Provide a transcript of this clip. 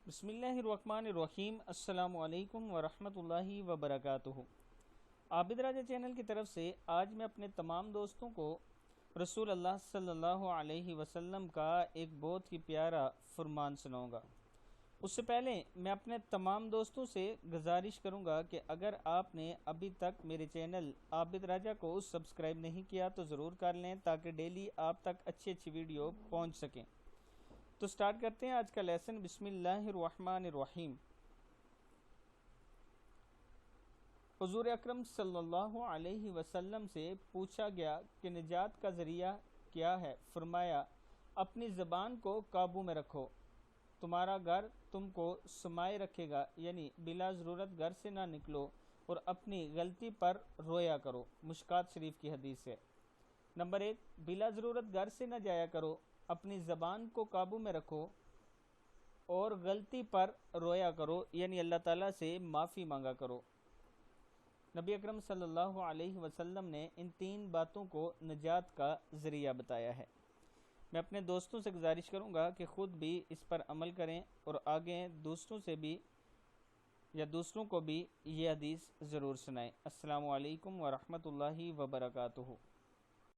بسم اللہ الرحمن الرحیم۔ السلام علیکم ورحمۃ اللہ وبرکاتہ۔ عابد راجہ چینل کی طرف سے آج میں اپنے تمام دوستوں کو رسول اللہ صلی اللہ علیہ وسلم کا ایک بہت ہی پیارا فرمان سناؤں گا۔ اس سے پہلے میں اپنے تمام دوستوں سے گزارش کروں گا کہ اگر آپ نے ابھی تک میرے چینل عابد راجہ کو سبسکرائب نہیں کیا تو ضرور کر لیں تاکہ ڈیلی آپ تک اچھی ویڈیو پہنچ سکیں۔ تو سٹارٹ کرتے ہیں آج کا لیسن۔ بسم اللہ الرحمن الرحیم۔ حضور اکرم صلی اللہ علیہ وسلم سے پوچھا گیا کہ نجات کا ذریعہ کیا ہے؟ فرمایا، اپنی زبان کو قابو میں رکھو، تمہارا گھر تم کو سمائے رکھے گا، یعنی بلا ضرورت گھر سے نہ نکلو اور اپنی غلطی پر رویا کرو۔ مشکات شریف کی حدیث ہے۔ نمبر 1، بلا ضرورت گھر سے نہ جایا کرو، اپنی زبان کو قابو میں رکھو اور غلطی پر رویا کرو، یعنی اللہ تعالیٰ سے معافی مانگا کرو۔ نبی اکرم صلی اللہ علیہ وسلم نے ان 3 باتوں کو نجات کا ذریعہ بتایا ہے۔ میں اپنے دوستوں سے گزارش کروں گا کہ خود بھی اس پر عمل کریں اور آگے دوستوں سے بھی یا دوسروں کو بھی یہ حدیث ضرور سنائیں۔ السلام علیکم ورحمۃ اللہ وبرکاتہ۔